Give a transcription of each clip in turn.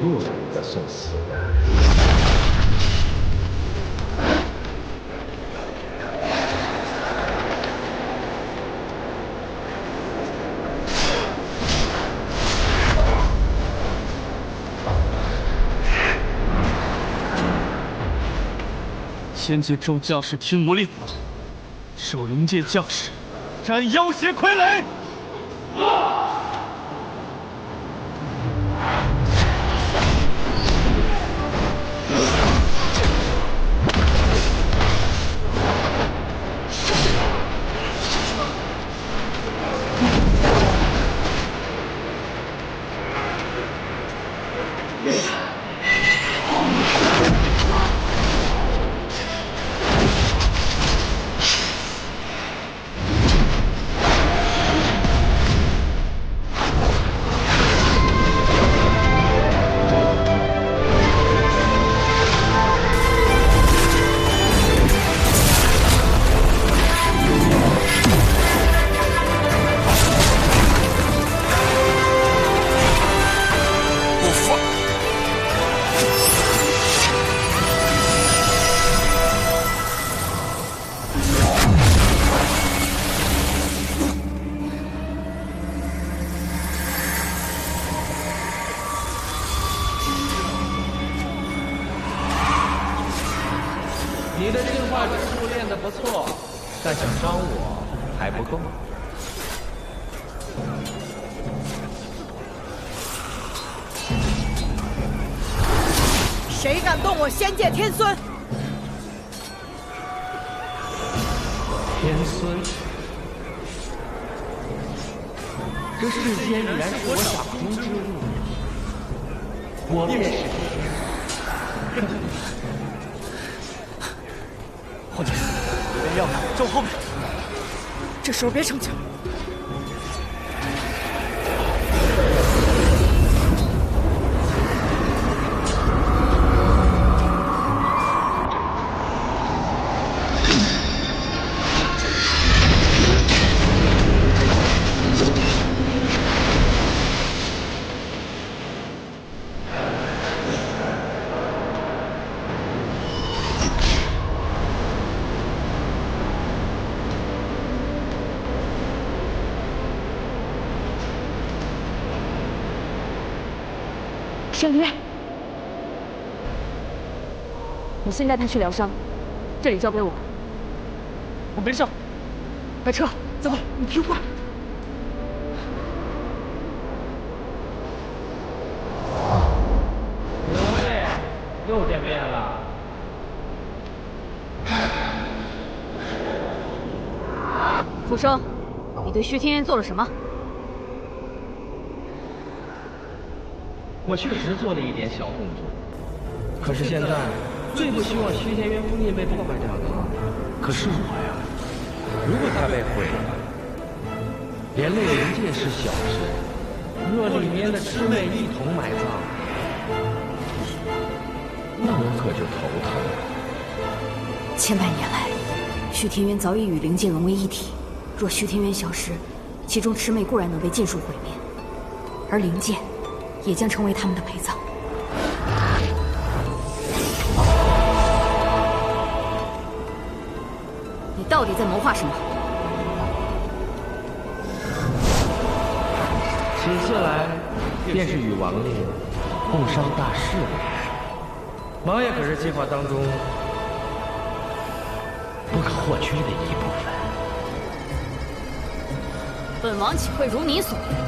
路人的送死。仙界众将士听魔令，守灵界将士斩妖邪傀儡。你的进化之术练得不错，但想伤我还不够。谁敢动我仙界天孙？天孙，这世间已然是我掌中之物，我便是天。皇姐，别要走后面。这时候别逞强。沈离，你先带他去疗伤，这里交给我。我没事。白车，走吧，你听话。刘备又变变了。傅生，你对徐天渊做了什么？我确实做了一点小动作，可是现在最不希望徐天渊封印被破坏掉的，可是我呀。如果他被毁了，连累灵界是小事，若里面的魑魅一同埋葬，那我可就头疼了。千百年来，徐天渊早已与灵界融为一体。若徐天渊消失，其中魑魅固然能被尽数毁灭，而灵界也将成为他们的陪葬。你到底在谋划什么？此次来，便是与王爷共商大事了。王爷可是计划当中不可或缺的一部分。本王岂会如你所愿？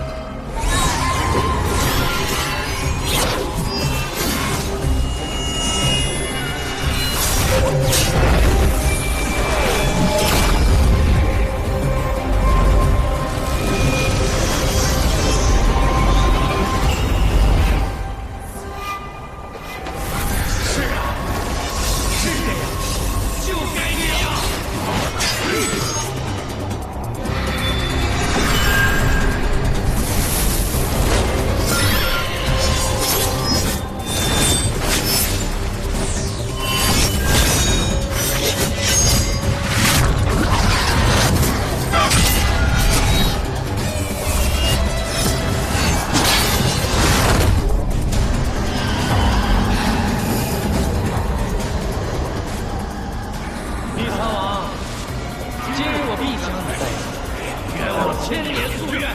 千年夙愿。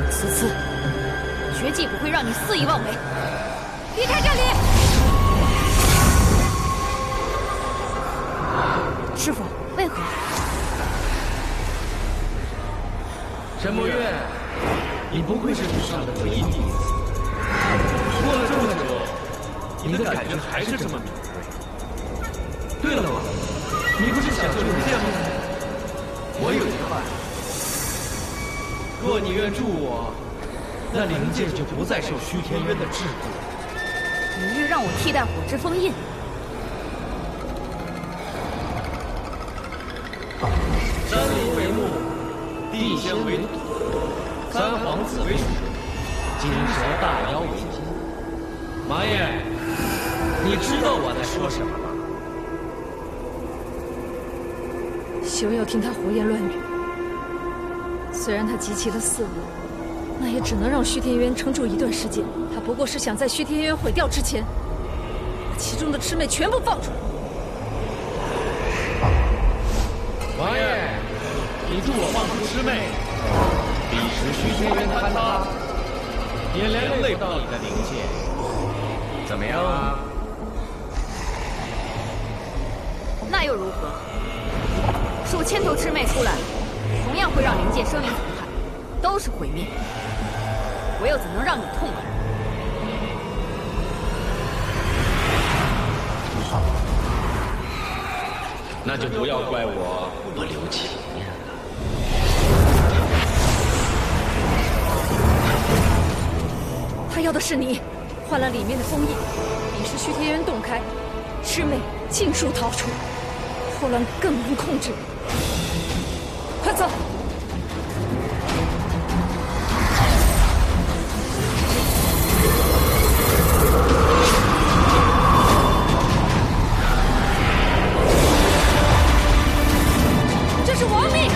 此次绝技不会让你肆意妄为，离开这里！师傅，为何？沈墨月，你不愧是祖上的唯一弟子。过了这么久，你的感觉还是这么敏锐。对了嘛，你不是想救灵剑吗？我有一个办法，若你愿助我，那灵剑就不再受虚天渊的桎梏。你欲让我替代火之封印？山林为木，地仙为土，三皇子为水，金蛇大妖为金。麻叶，你知道我在说什么吗？休要听他胡言乱语。虽然他集齐了4物，那也只能让虚天渊撑住一段时间。他不过是想在虚天渊毁掉之前，把其中的魑魅全部放出来。王爷，你助我放出魑魅，彼时虚天渊坍塌，也连累不到你的灵剑，怎么样啊？那又如何？数千头魑魅出来，同样会让灵界生灵涂炭，都是毁灭。我又怎能让你痛快？那就不要怪我不留情面了。他要的是你，换了里面的封印，彼时虚天渊洞开，魑魅尽数逃出，后乱更难控制。快走！这是亡命！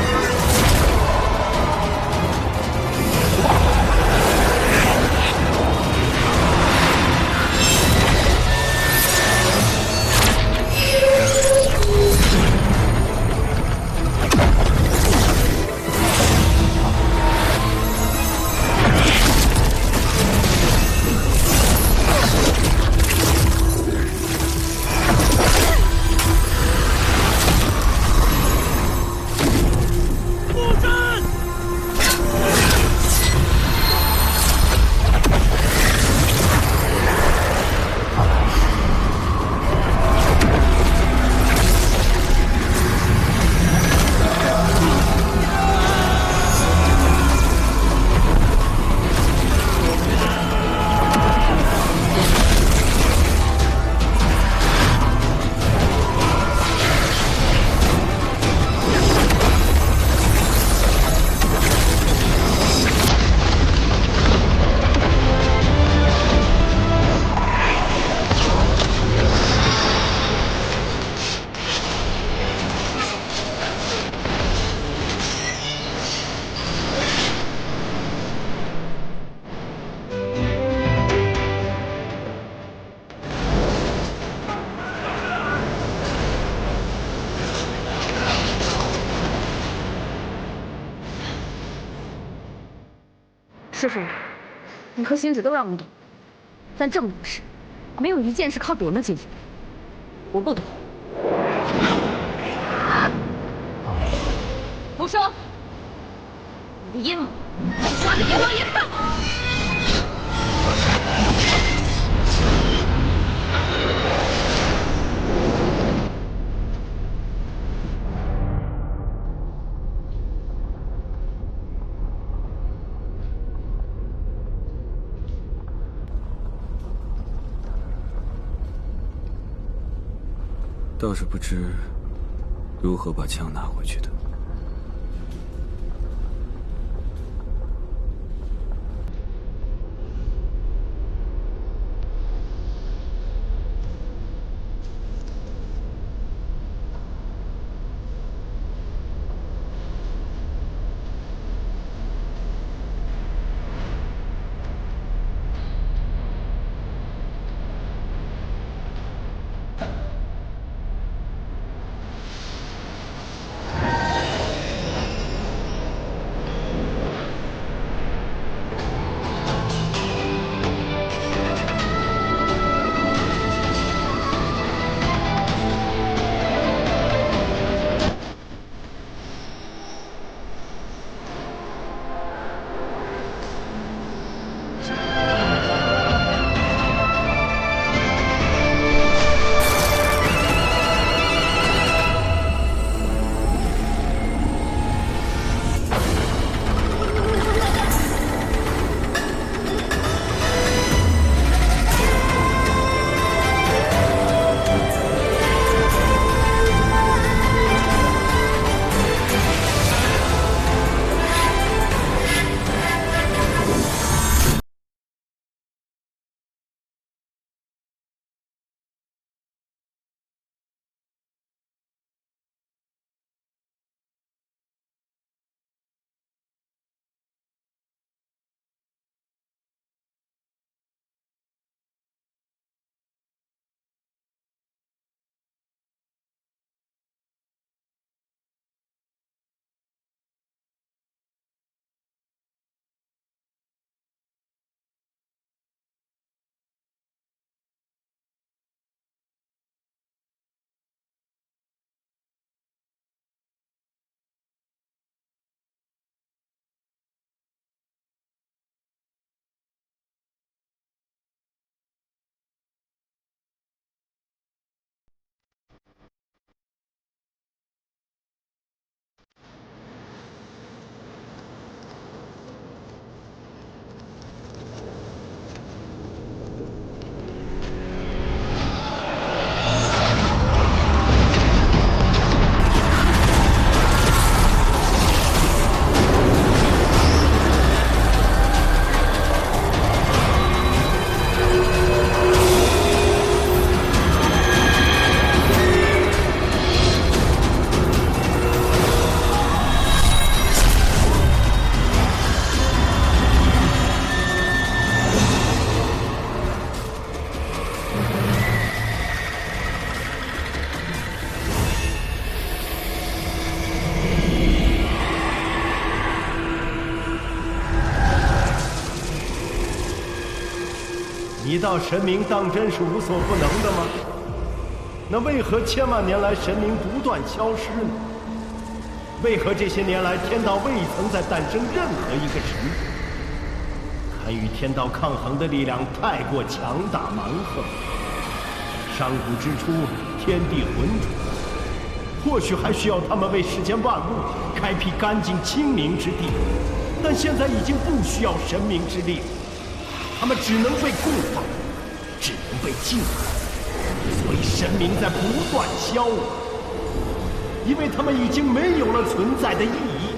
师傅，你和行止都让我懂，但这么多事，没有一件是靠我能解决。我不懂。胡说！你的阴谋，抓的阎王爷大！倒是不知如何把枪拿回去的。你道神明当真是无所不能的吗？那为何千万年来神明不断消失呢？为何这些年来天道未曾再诞生任何一个神？堪与天道抗衡的力量太过强大蛮横。上古之初，天地浑浊，或许还需要他们为世间万物开辟干净清明之地，但现在已经不需要神明之力了。他们只能被供奉，只能被敬拜，所以神明在不断消亡，因为他们已经没有了存在的意义，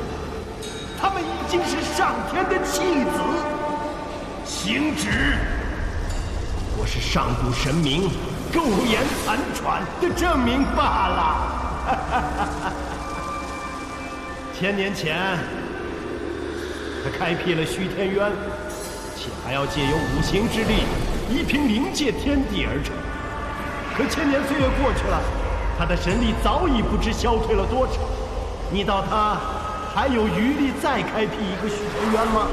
他们已经是上天的弃子。行止，我是上古神明苟延残喘的证明罢了。1000年前，他开辟了虚天渊。且还要借由五行之力，一凭灵界天地而成。可1000年岁月过去了，他的神力早已不知消退了多少。你道他还有余力再开辟一个虚天渊吗？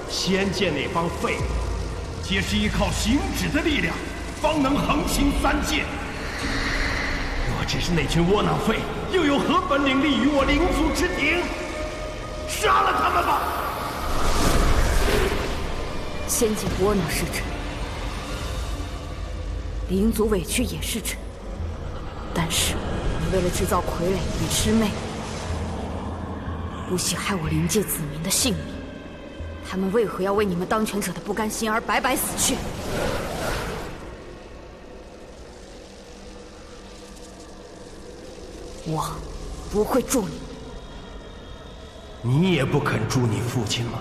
仙界那帮废物，皆是依靠行止的力量，方能横行3界。若只是那群窝囊废，又有何本领立于我灵族之庭？杀了他们吧！仙界窝囊是真，灵族委屈也是真，但是你为了制造傀儡与魑魅，不惜害我灵界子民的性命，他们为何要为你们当权者的不甘心而白白死去？我不会助你。你也不肯助你父亲吗？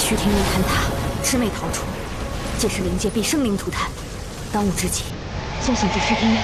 虚天渊坍塌，魑魅逃出，届时灵界必生灵涂炭。当务之急，先行至虚天渊。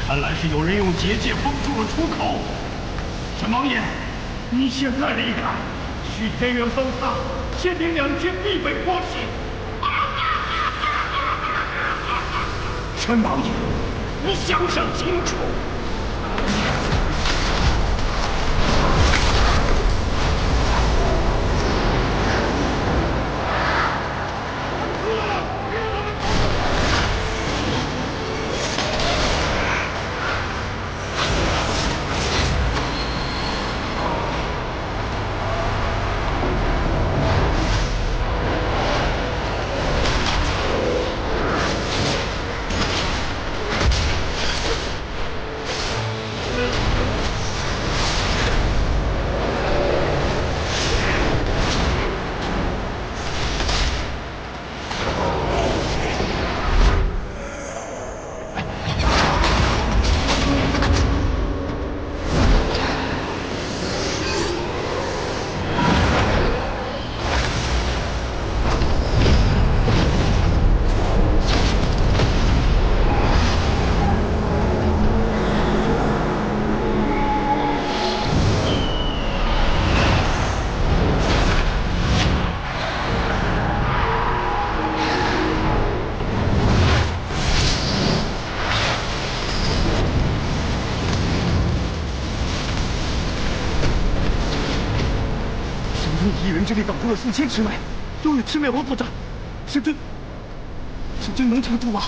看来是有人用结界封住了出口。陈王爷，你现在离开，虚天渊崩塌，天灵2界必被破灭。陈王爷，你想想清楚。你一人之力挡住了数千魑魅，又与魑魅王作战，神君能撑住吗？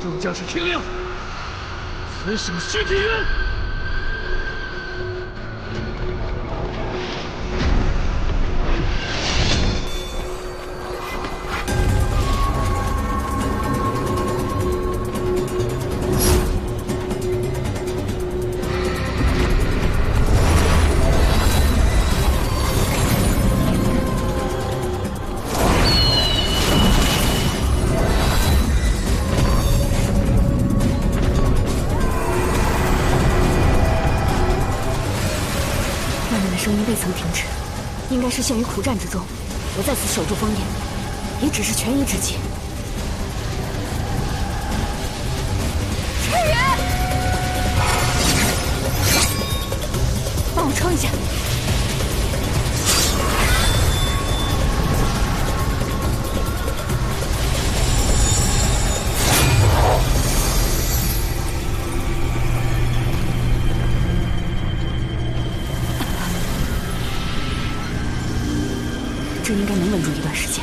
众将士听令，此省虚天渊。声音未曾停止，应该是陷于苦战之中。我在此守住烽烟，也只是权宜之计。赤羽，帮我撑一下。这应该能稳住一段时间，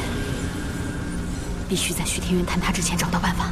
必须在虚天渊坍塌之前找到办法。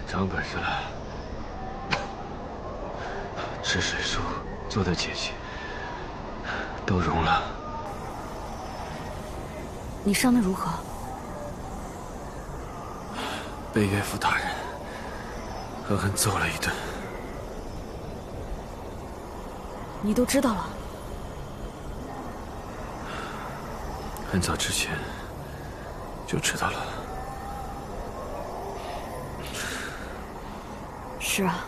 长本事了，吃水术做的结局都融了。你伤得如何？被岳父大人狠狠揍了一顿。你都知道了？很早之前就知道了。是啊，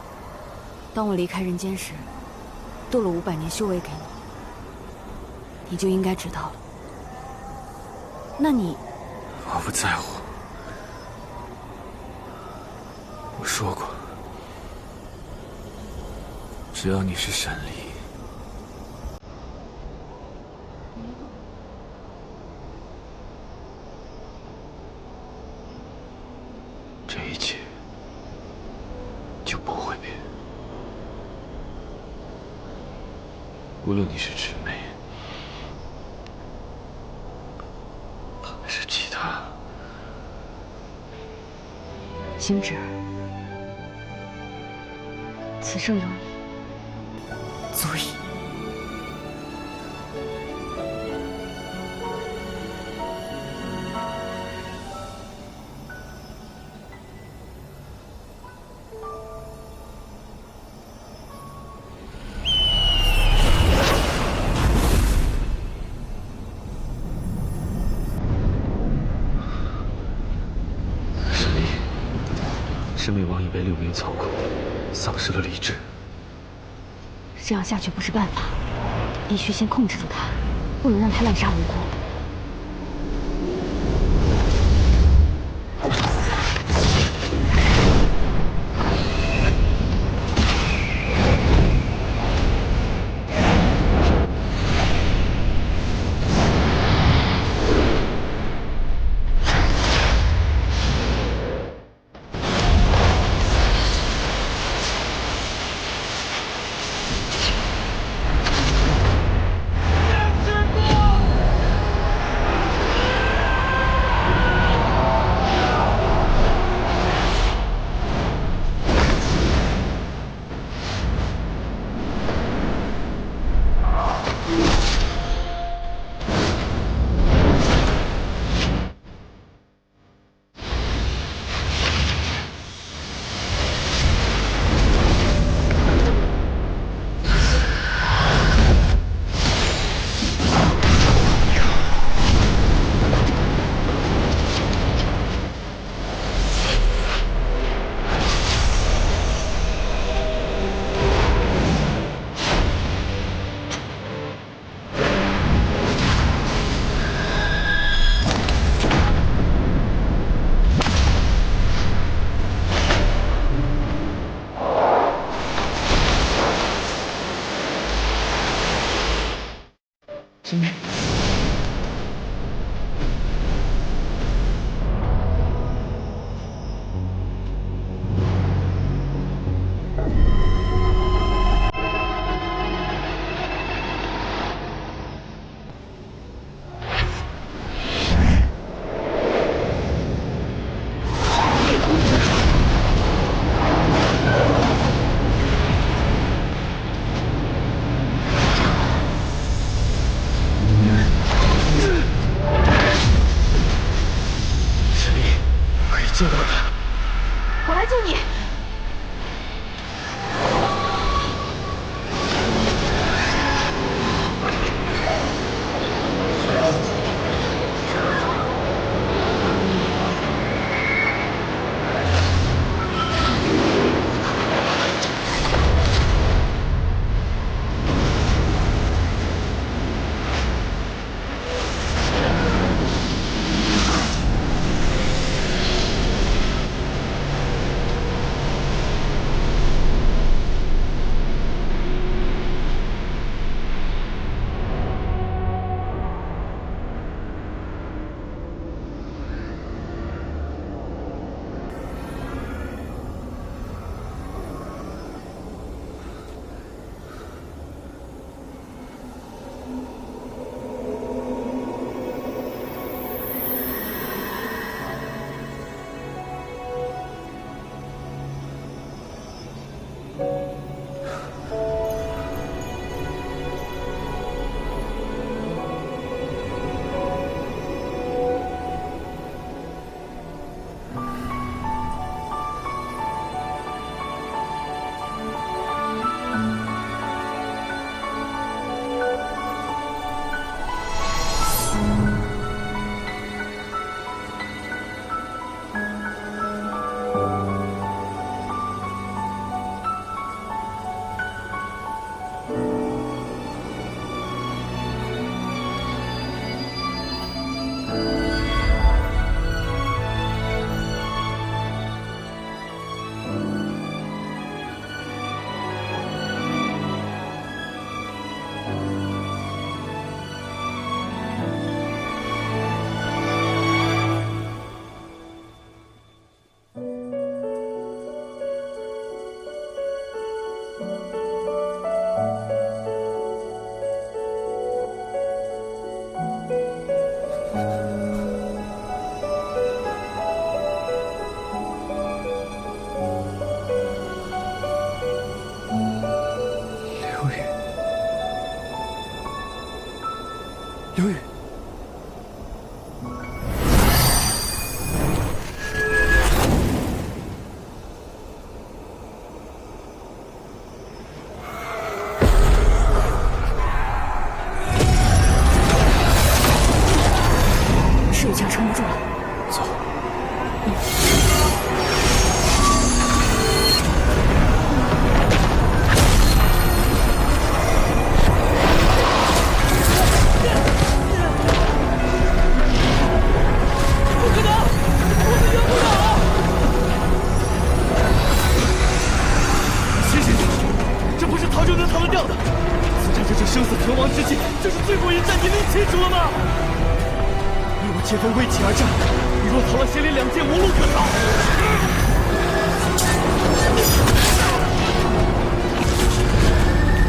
当我离开人间时，渡了500年修为给你，你就应该知道了。那你……我不在乎。我说过，只要你是神力，无论你是魑魅，还是其他，星芷，此生有你，足矣。魑魅王已被六名操控，丧失了理智。这样下去不是办法，必须先控制住他，不能让他滥杀无辜。刘宇，石宇强撑不住了，走。生死存亡之际，这是最后一战，你弄清楚了吗？与我千锋为己而战，你若逃了邪灵两界，无路可逃。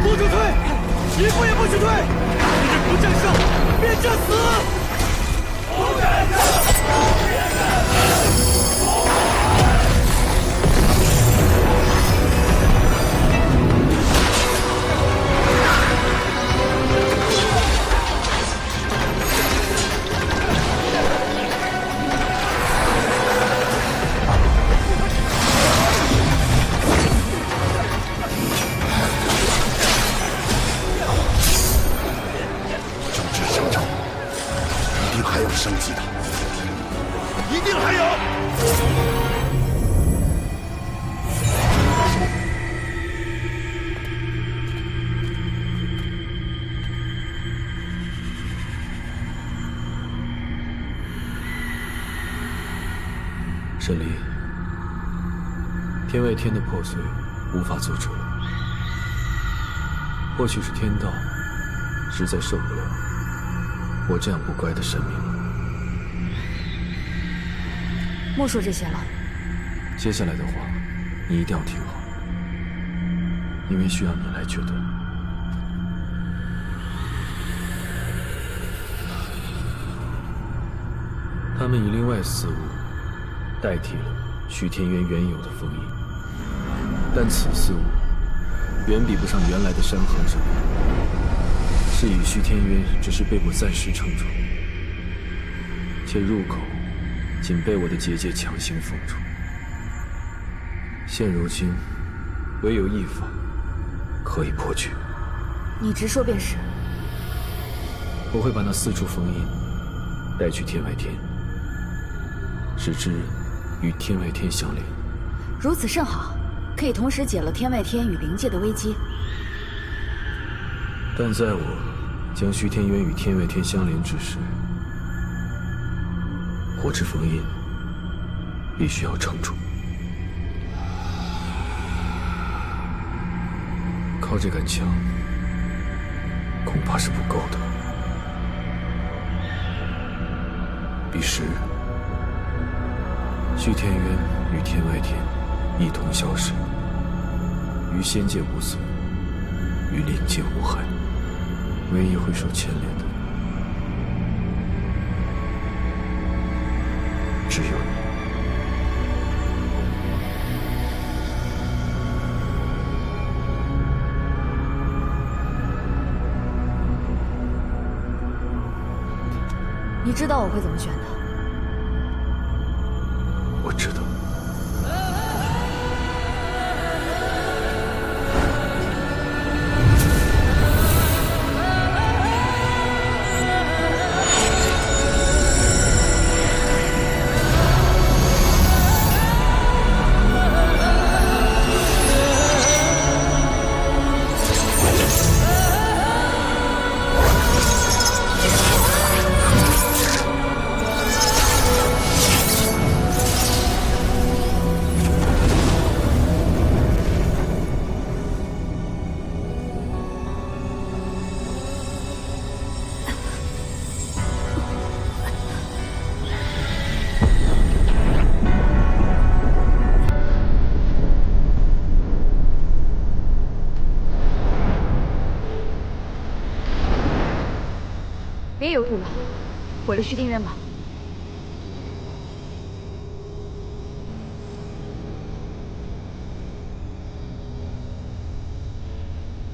不准退，一步也不许退！今日不战胜，便战死！不战胜，便战死！还有生机的，一定还有。沈离，天外天的破碎无法阻止了，或许是天道实在受不了我这样不乖的神明了。莫说这些了，接下来的话，你一定要听好，因为需要你来决断。他们以另外四物代替了徐天渊原有的封印，但此四物远比不上原来的山河之力，是以徐天渊只是被我暂时撑住，且入口仅被我的结界强行封住。现如今，唯有一法可以破去。你直说便是。我会把那四处封印带去天外天，使之与天外天相连。如此甚好，可以同时解了天外天与灵界的危机。但在我将虚天渊与天外天相连之时，火之封印必须要撑住。靠这杆枪，恐怕是不够的。彼时，虚天渊与天外天一同消失，于仙界无损，于灵界无害。唯一会受牵连的，只有你。你知道我会怎么选的。我知道。别犹豫了，毁了虚天渊吧。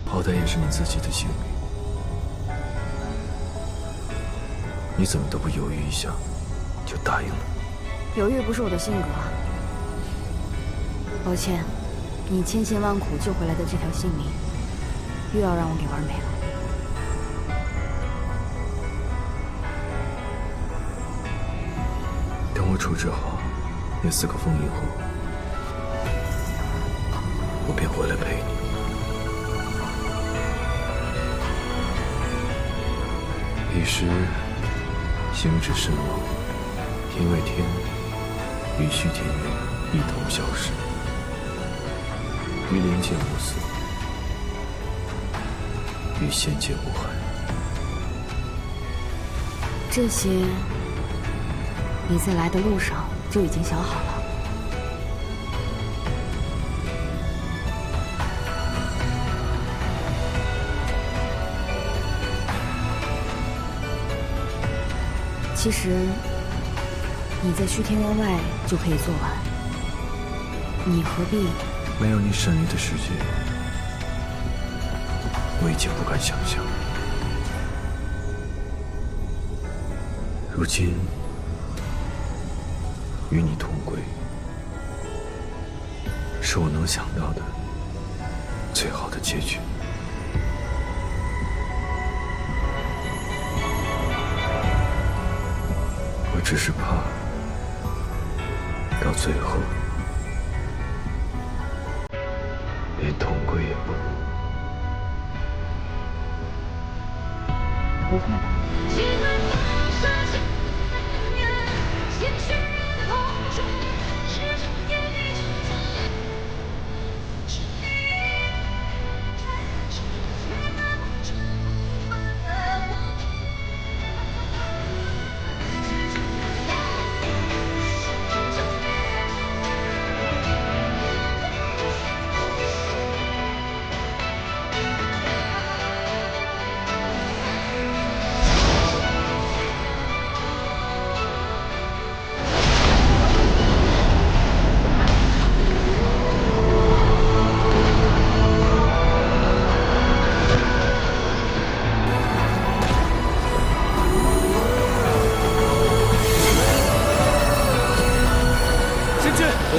好歹也是你自己的性命，你怎么都不犹豫一下，就答应了？犹豫不是我的性格啊。抱歉，你千辛万苦救回来的这条性命，又要让我给玩没了。等我处置好那4个封印后，我便回来陪你。彼时，行至身亡，天外天与虚天渊一同消失，于灵界无死，于仙界无憾。这些，你在来的路上就已经想好了。其实，你在虚天渊外就可以做完。你何必？没有你神力的世界，我已经不敢想象。如今与你同归，是我能想到的最好的结局。我只是怕到最后连同归也不能。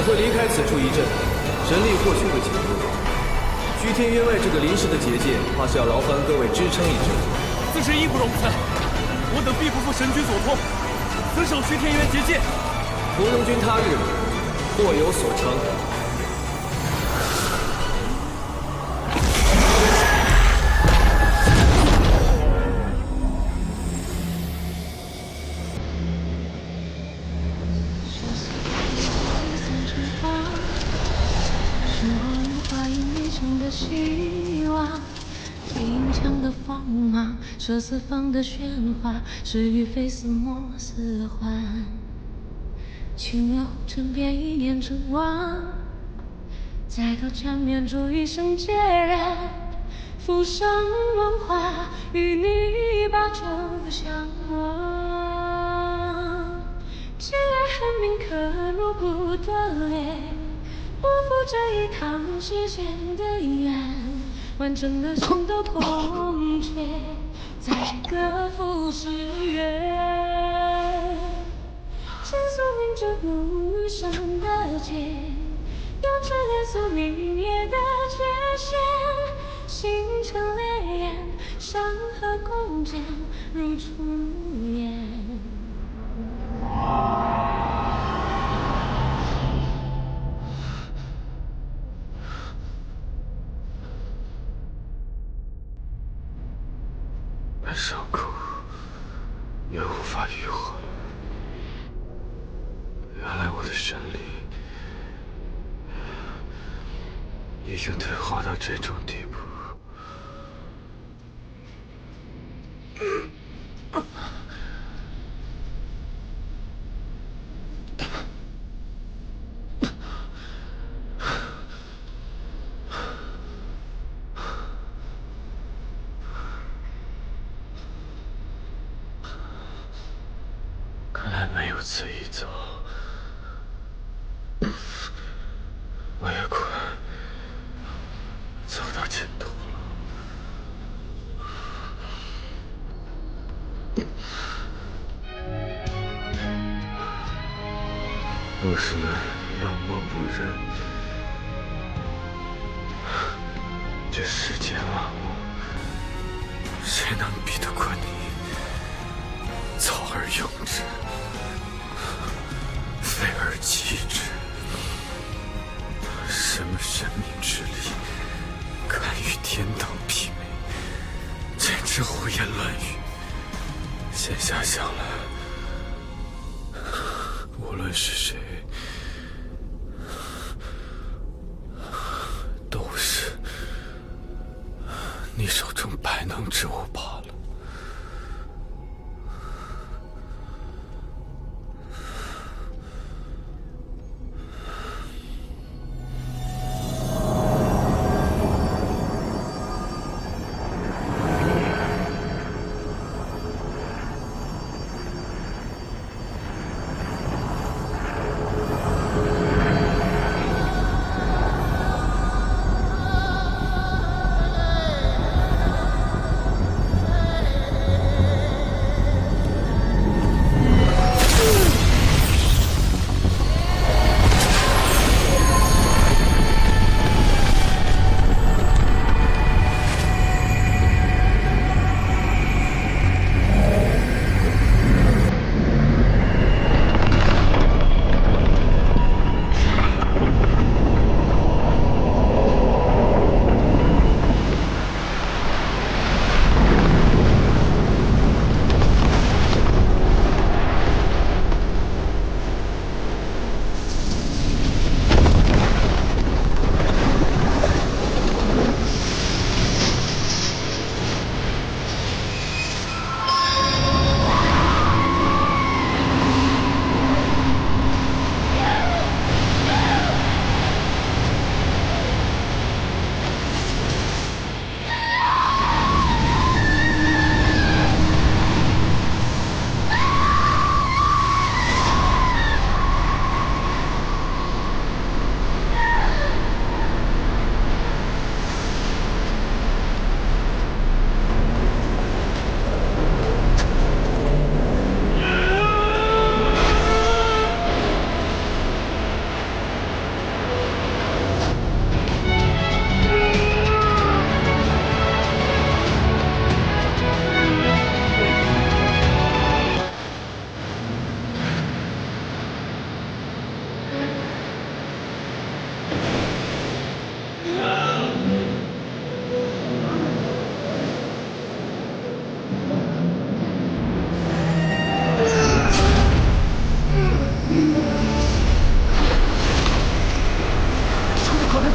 我会离开此处一阵，神力或许会减弱。虚天渊外这个临时的结界，怕是要劳烦各位支撑一阵。自是义不容辞，我等必不负神君所托，死守虚天渊结界。屠龙军他日或有所成。希望，坚强的锋芒，这四方的喧哗，是与非似莫似幻。轻描沉遍一念成王，再度缠绵出一生孑然。浮生梦话，与你把酒相望。既然恨铭刻入不得泪。不负这一趟世间的缘，完整的心都空缺，在各赴十月。倾诉明知不余生的劫，用痴恋诉明夜的界限。星辰烈焰，山河共剪，如初颜。伤口也无法愈合了。原来我的神力已经退化到这种地步。看来没有此一走，我也快走到尽头了。若是冷漠不仁，这世间万物，谁能比得过你？早而用之，废而弃之。什么神明之力，敢与天道媲美？简直胡言乱语。现下想来，无论是谁，都是你手中败能之物罢了。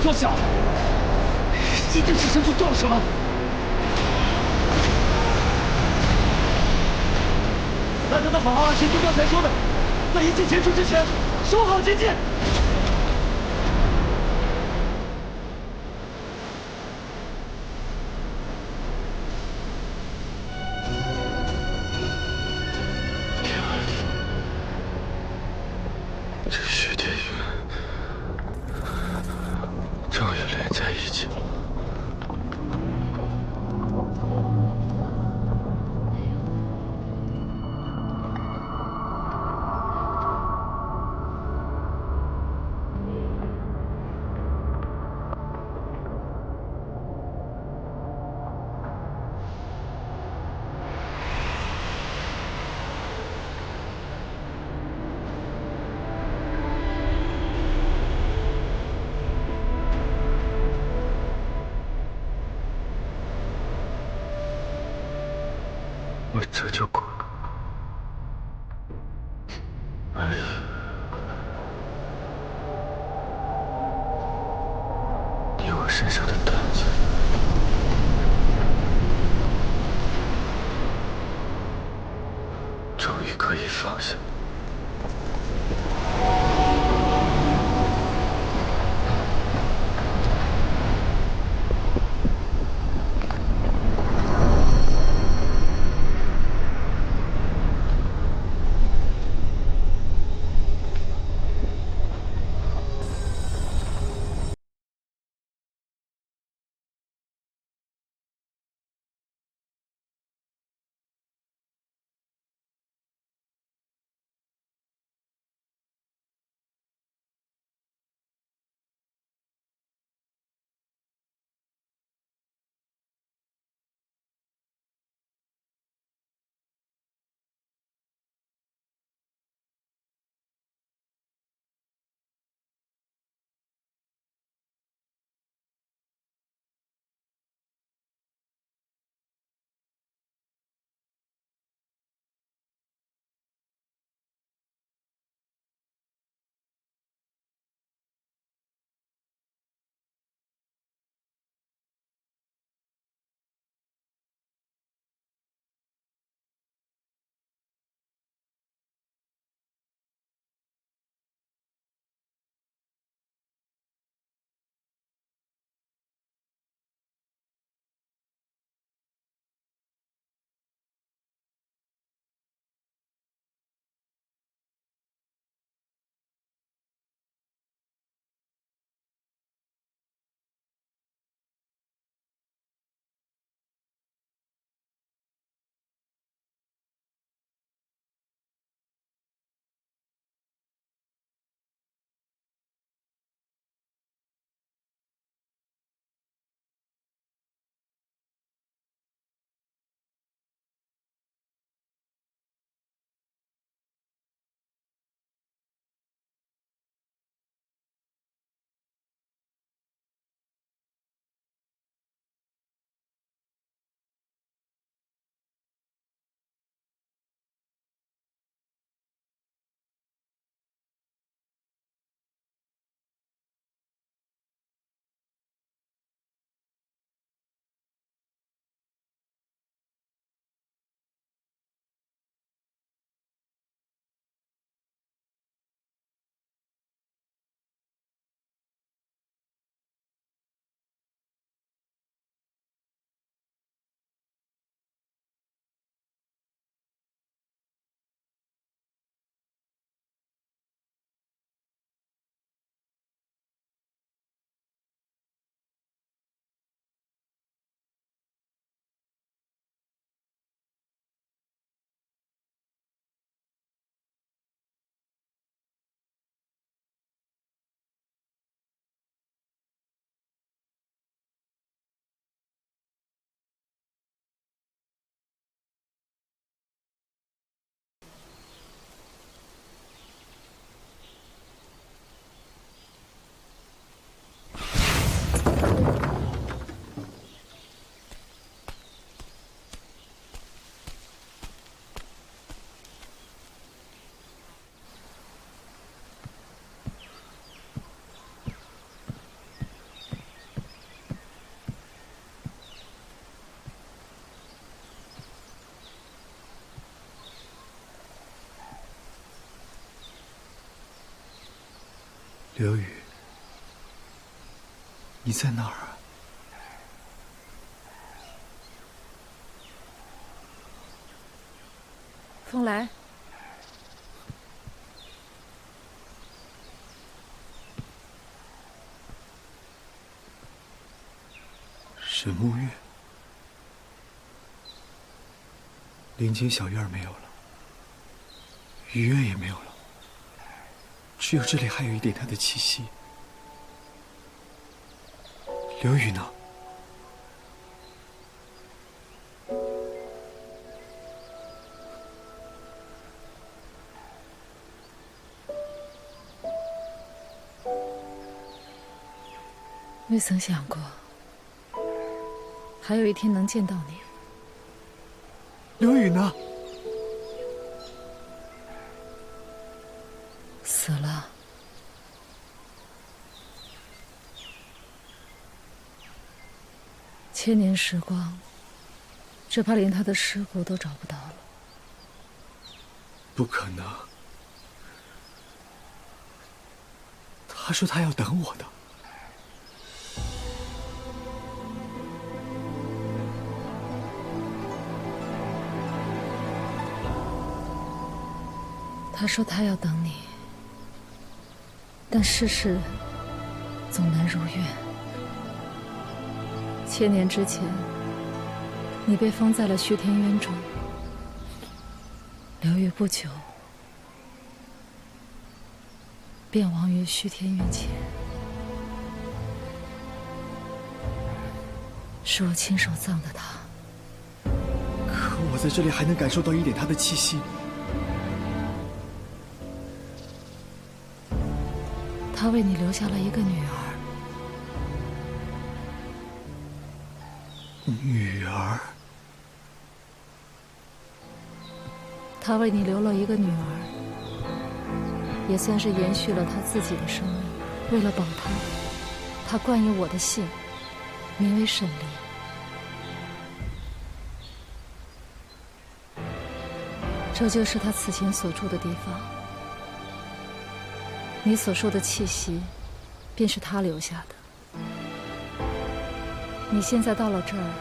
坐下！你对此神族做了什么？难道那法号按神族刚才说的，在一切结束之前，收好结界？这虚天云终于连在一起了。我这就过。哎呀，你我身上的担子，终于可以放下。刘宇，你在哪儿啊？风来，神木院，林间小院没有了，雨院也没有了，只有这里还有一点他的气息。刘宇呢？未曾想过，还有一天能见到你。刘宇呢？死了。千年时光，只怕连他的尸骨都找不到了。不可能！他说他要等我的。他说他要等你，但世事总难如愿。千年之前，你被封在了虚天渊中。疗愈不久，便亡于虚天渊前。是我亲手葬的他。可我在这里还能感受到一点他的气息。他为你留下了一个女儿。女儿？他为你留了一个女儿，也算是延续了他自己的生命。为了保他，他冠以我的姓，名为沈离。这就是他此前所住的地方。你所受的气息，便是他留下的。你现在到了这儿，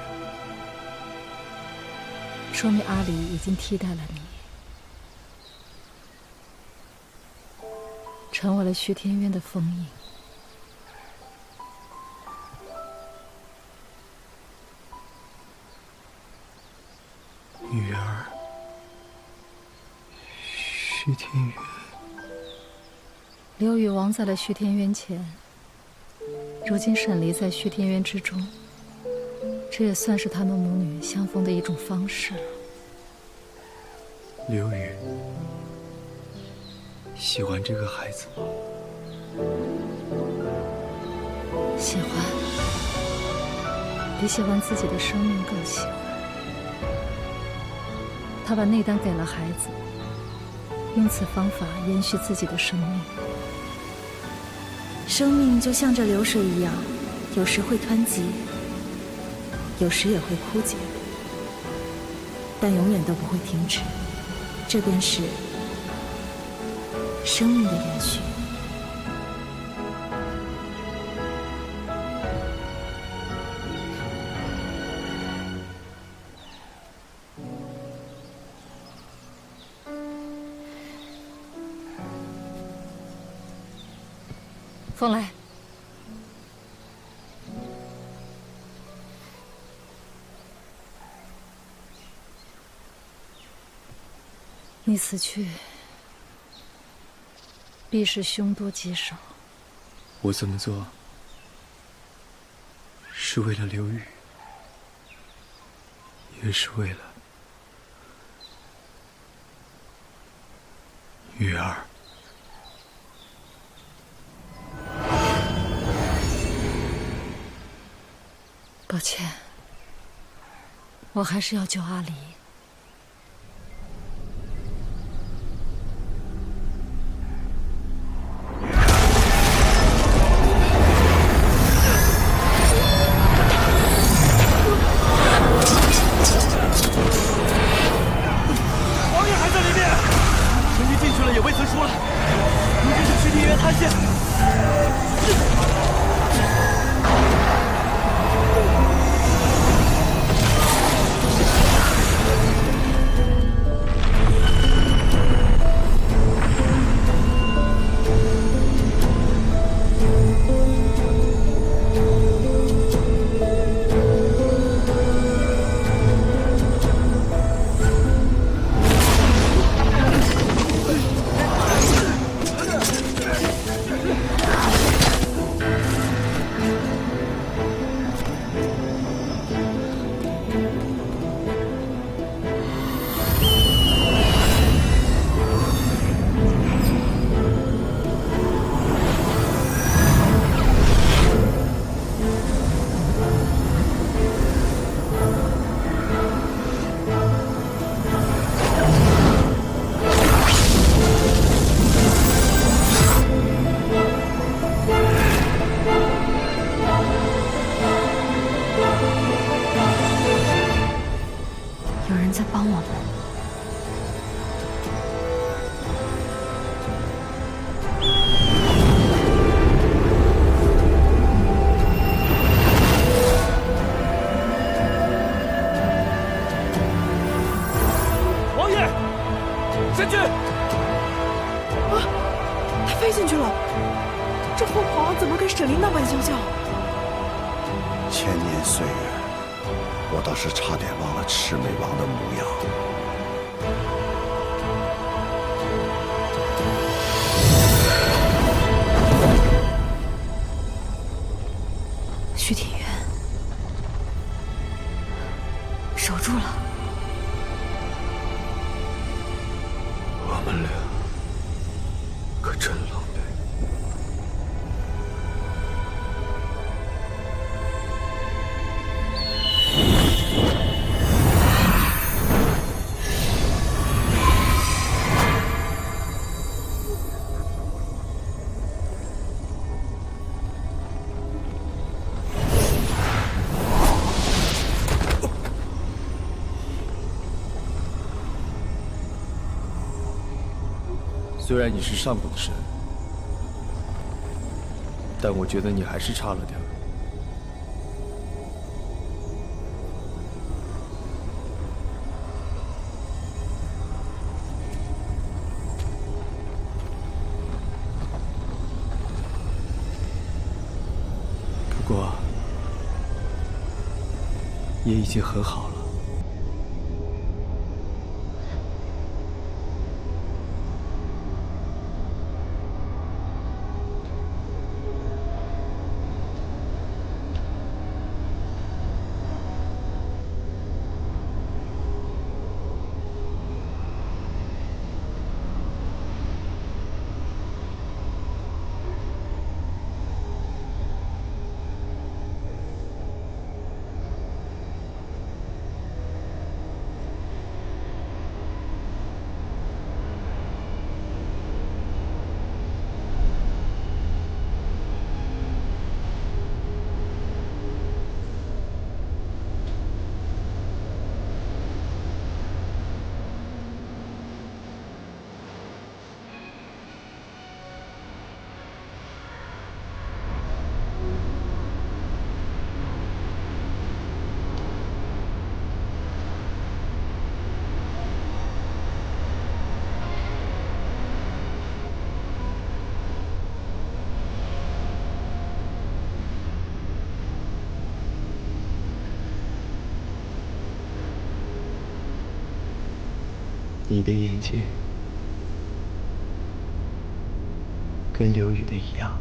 说明阿离已经替代了你，成为了虚天渊的封印。女儿，虚天渊。刘宇亡在了虚天渊前，如今沈离在虚天渊之中，这也算是他们母女相逢的一种方式了。刘宇，喜欢这个孩子吗？喜欢，比喜欢自己的生命更喜欢。他把内丹给了孩子，用此方法延续自己的生命。生命就像这流水一样，有时会湍急，有时也会枯竭，但永远都不会停止。这便是生命的延续。风来，你死去，必是凶多吉少。我这么做，是为了刘宇，也是为了女儿。抱歉，我还是要救阿离。王爷还在里面，神驹进去了也未曾出来，如今是虚天渊塌陷。有人在帮我们。王爷，神君！啊，他飞进去了！这凤凰怎么跟沈灵那般相像？千年岁月，我倒是差点忘了魑魅王的模样。徐天元守住了。我们俩可真狼狈。虽然你是上古的神，但我觉得你还是差了点儿。不过，也已经很好了。你的眼睛跟刘宇的一样。